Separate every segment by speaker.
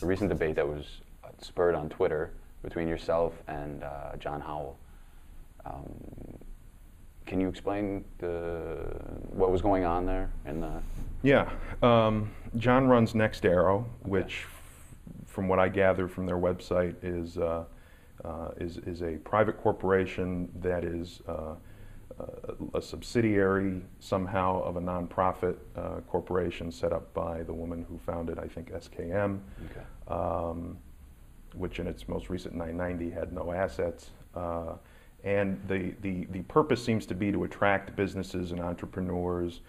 Speaker 1: a recent debate that was spurred on Twitter between yourself and John Howell. Can you explain what was going on there?
Speaker 2: Yeah, John runs nxtARROW, which, from what I gather from their website, is a private corporation that is a subsidiary somehow of a nonprofit corporation set up by the woman who founded, I think, SKM, which in its most recent 990 had no assets. And the purpose seems to be to attract businesses and entrepreneurs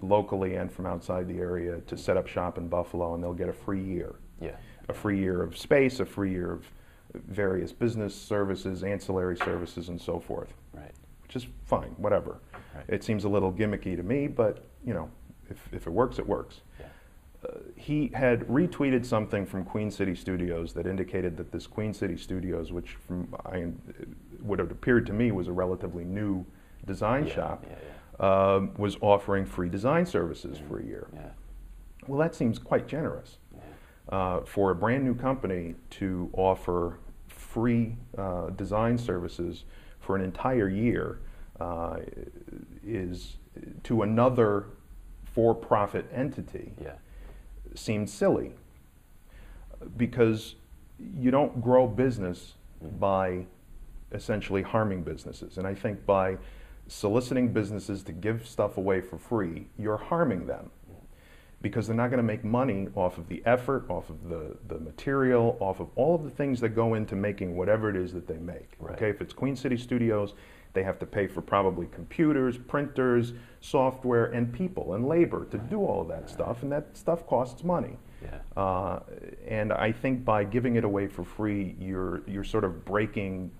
Speaker 2: locally and from outside the area to set up shop in Buffalo, and they'll get a free year. Yeah. A free year of space, a free year of various business services, ancillary services, and so forth.
Speaker 1: Right.
Speaker 2: Which is fine, whatever. Right. It seems a little gimmicky to me, but you know, if it works, it works. Yeah. He had retweeted something from Queen City Studios that indicated that this Queen City Studios, which would have appeared to me was a relatively new design shop, was offering free design services for a year. Yeah. Well, that seems quite generous. For a brand new company to offer free design services for an entire year is, to another for-profit entity, seemed silly, because you don't grow business by essentially harming businesses. And I think by soliciting businesses to give stuff away for free, you're harming them, because they're not going to make money off of the effort, off of the material, off of all of the things that go into making whatever it is that they make. Right. Okay, if it's Queen City Studios, they have to pay for probably computers, printers, software, and people and labor to do all of that stuff, and that stuff costs money. Yeah. And I think by giving it away for free, you're sort of breaking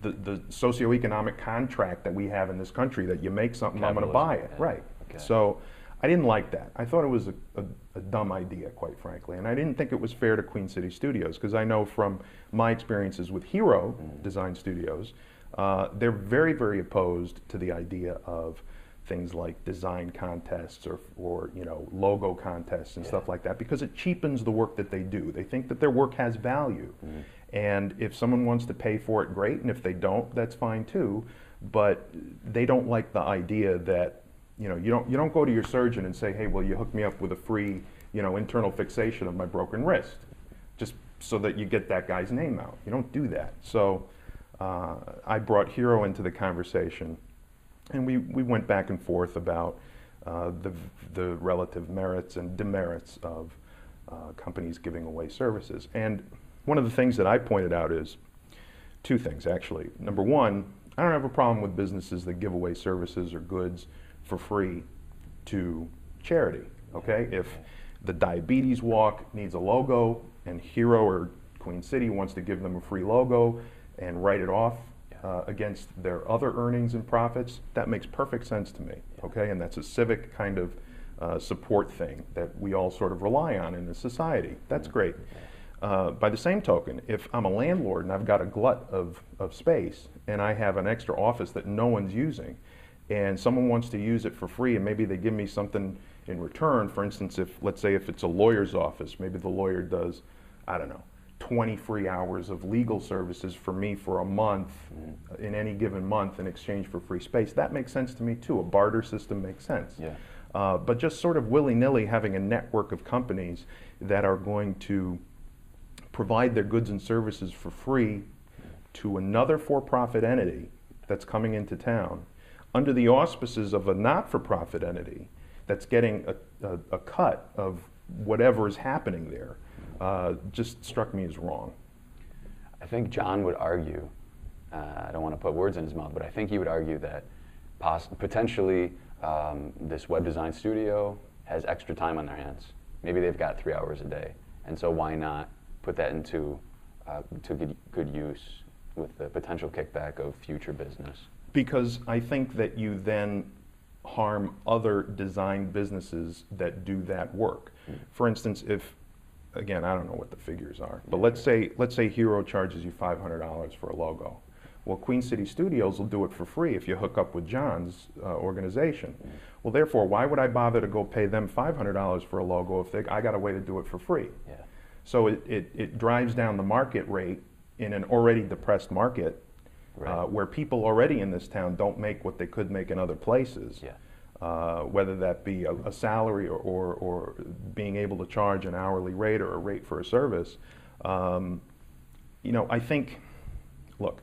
Speaker 2: the socioeconomic contract that we have in this country, that you make something, I'm going to buy it. Right. Okay. So I didn't like that. I thought it was a dumb idea, quite frankly, and I didn't think it was fair to Queen City Studios, because I know from my experiences with Hero Design Studios, they're very, very opposed to the idea of things like design contests or you know, logo contests and stuff like that, because it cheapens the work that they do. They think that their work has value, and if someone wants to pay for it, great, and if they don't, that's fine too. But they don't like the idea that, you know, you don't go to your surgeon and say, hey, will you hook me up with a free, you know, internal fixation of my broken wrist, just so that you get that guy's name out. You don't do that. So I brought Hero into the conversation, and we went back and forth about the relative merits and demerits of companies giving away services. And one of the things that I pointed out is two things, actually. Number one, I don't have a problem with businesses that give away services or goods for free to charity, okay? If the diabetes walk needs a logo and Hero or Queen City wants to give them a free logo and write it off against their other earnings and profits, that makes perfect sense to me, okay? And that's a civic kind of support thing that we all sort of rely on in the society. That's great. By the same token, if I'm a landlord and I've got a glut of space and I have an extra office that no one's using, and someone wants to use it for free, and maybe they give me something in return, for instance, let's say if it's a lawyer's office, maybe the lawyer does, I don't know, 20 free hours of legal services for me for a month, in any given month, in exchange for free space. That makes sense to me too. A barter system makes sense. Yeah. But just sort of willy-nilly having a network of companies that are going to provide their goods and services for free to another for-profit entity that's coming into town, under the auspices of a not-for-profit entity that's getting a cut of whatever is happening there, just struck me as wrong.
Speaker 1: I think John would argue, I don't want to put words in his mouth, but I think he would argue that potentially this web design studio has extra time on their hands. Maybe they've got 3 hours a day, and so why not put that into to good use with the potential kickback of future business?
Speaker 2: Because I think that you then harm other design businesses that do that work. For instance, if, again, I don't know what the figures are, but let's say Hero charges you $500 for a logo. Well, Queen City Studios will do it for free if you hook up with John's organization. Well, therefore, why would I bother to go pay them $500 for a logo if I got a way to do it for free? Yeah. So it drives down the market rate in an already depressed market,
Speaker 1: Right.
Speaker 2: where people already in this town don't make what they could make in other places.
Speaker 1: Yeah.
Speaker 2: Whether that be a salary or being able to charge an hourly rate or a rate for a service. You know, I think, look,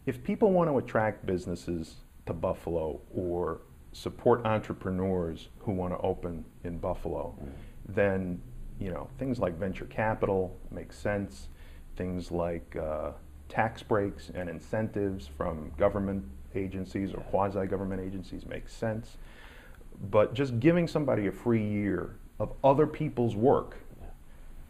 Speaker 2: if people want to attract businesses to Buffalo or support entrepreneurs who want to open in Buffalo, then, you know, things like venture capital make sense. Things like tax breaks and incentives from government agencies or quasi-government agencies make sense. But just giving somebody a free year of other people's work,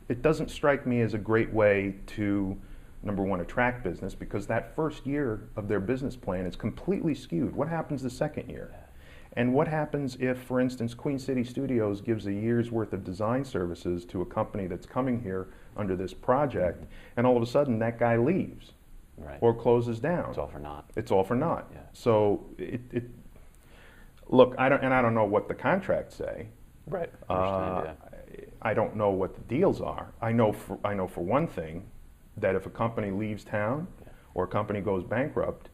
Speaker 2: it doesn't strike me as a great way to, number one, attract business, because that first year of their business plan is completely skewed. What happens the second year? And what happens if, for instance, Queen City Studios gives a year's worth of design services to a company that's coming here under this project, and all of a sudden that guy leaves,
Speaker 1: Right.
Speaker 2: or closes down?
Speaker 1: It's all for naught.
Speaker 2: It's all for naught.
Speaker 1: Yeah.
Speaker 2: So look, I don't know what the contracts say.
Speaker 1: Right. Understand,
Speaker 2: I don't know what the deals are. I know for one thing that if a company leaves town or a company goes bankrupt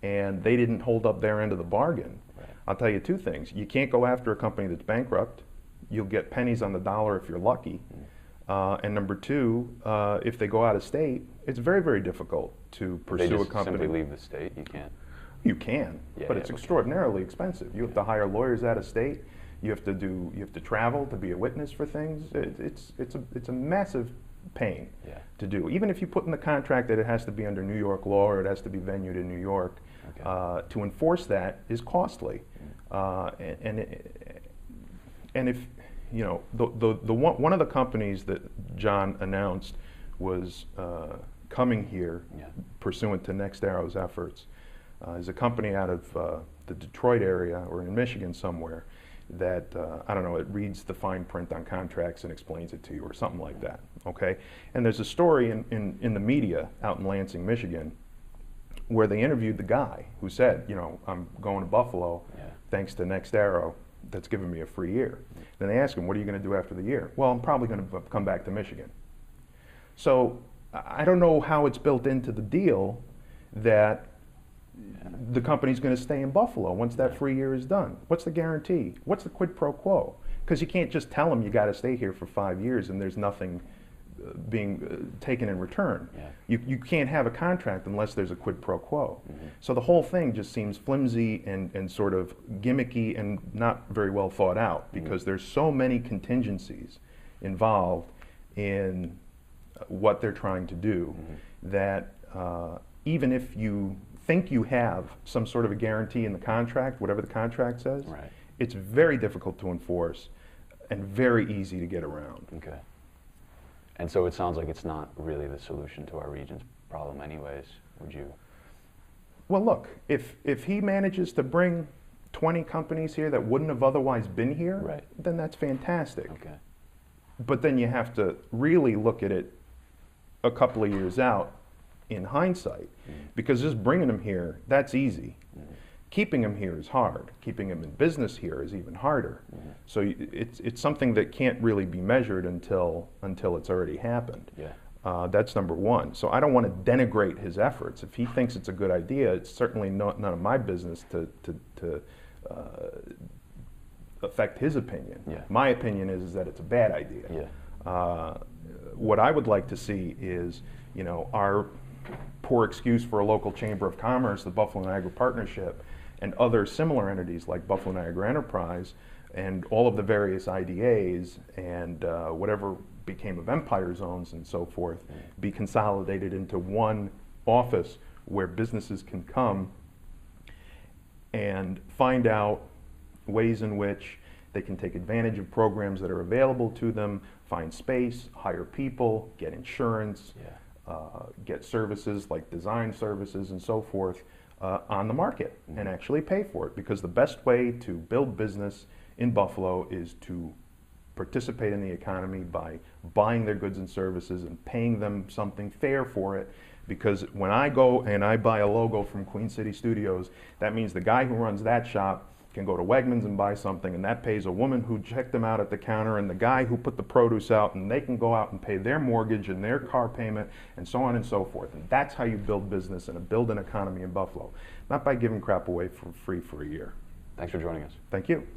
Speaker 2: and they didn't hold up their end of the bargain,
Speaker 1: Right.
Speaker 2: I'll tell you two things. You can't go after a company that's bankrupt. You'll get pennies on the dollar if you're lucky. And number two, if they go out of state, it's very, very difficult to
Speaker 1: They
Speaker 2: pursue a
Speaker 1: just
Speaker 2: company.
Speaker 1: simply leave the state. You can't.
Speaker 2: You can,
Speaker 1: Yeah,
Speaker 2: but
Speaker 1: yeah,
Speaker 2: it's
Speaker 1: okay.
Speaker 2: extraordinarily expensive. You have to hire lawyers out of state. You have to travel to be a witness for things. It's a massive pain
Speaker 1: Yeah.
Speaker 2: to do. Even if you put in the contract that it has to be under New York law or it has to be venued in New York,
Speaker 1: Okay.
Speaker 2: to enforce that is costly. And if you know the one of the companies that John announced was coming here,
Speaker 1: Yeah.
Speaker 2: pursuant to nxtARROW's efforts, is a company out of the Detroit area or in Michigan somewhere that, I don't know, it reads the fine print on contracts and explains it to you or something like that, okay? And there's a story in the media out in Lansing, Michigan, where they interviewed the guy who said, you know, I'm going to Buffalo thanks to nxtARROW that's given me a free year. Then they asked him, what are you going to do after the year? Well, I'm probably going to come back to Michigan. So I don't know how it's built into the deal that the company's going to stay in Buffalo once that free year is done. What's the guarantee? What's the quid pro quo? Because you can't just tell them you got to stay here for 5 years and there's nothing being taken in return.
Speaker 1: Yeah.
Speaker 2: You can't have a contract unless there's a quid pro quo. So the whole thing just seems flimsy and sort of gimmicky and not very well thought out, because there's so many contingencies involved in what they're trying to do that even if you think you have some sort of a guarantee in the contract, whatever the contract says,
Speaker 1: Right.
Speaker 2: it's very difficult to enforce and very easy to get around.
Speaker 1: Okay. And so it sounds like it's not really the solution to our region's problem anyways, would you?
Speaker 2: Well, look, if he manages to bring 20 companies here that wouldn't have otherwise been here,
Speaker 1: Right.
Speaker 2: then that's fantastic.
Speaker 1: Okay.
Speaker 2: But then you have to really look at it a couple of years out in hindsight, because just bringing them here, that's easy. Keeping them here is hard. Keeping them in business here is even harder. So it's something that can't really be measured until it's already happened.
Speaker 1: Yeah.
Speaker 2: That's number one. So I don't want to denigrate his efforts. If he thinks it's a good idea, it's certainly none of my business to affect his opinion.
Speaker 1: Yeah.
Speaker 2: My opinion is that it's a bad idea.
Speaker 1: Yeah.
Speaker 2: What I would like to see is, you know, our poor excuse for a local chamber of commerce, the Buffalo Niagara Partnership, and other similar entities like Buffalo Niagara Enterprise, and all of the various IDAs and whatever became of Empire Zones and so forth, be consolidated into one office where businesses can come and find out ways in which they can take advantage of programs that are available to them, find space, hire people, get insurance, get services like design services and so forth on the market and actually pay for it. Because the best way to build business in Buffalo is to participate in the economy by buying their goods and services and paying them something fair for it. Because when I go and I buy a logo from Queen City Studios, that means the guy who runs that shop can go to Wegmans and buy something, and that pays a woman who checked them out at the counter and the guy who put the produce out, and they can go out and pay their mortgage and their car payment and so on and so forth. And that's how you build business and build an economy in Buffalo, not by giving crap away for free for a year.
Speaker 1: Thanks for joining us.
Speaker 2: Thank you.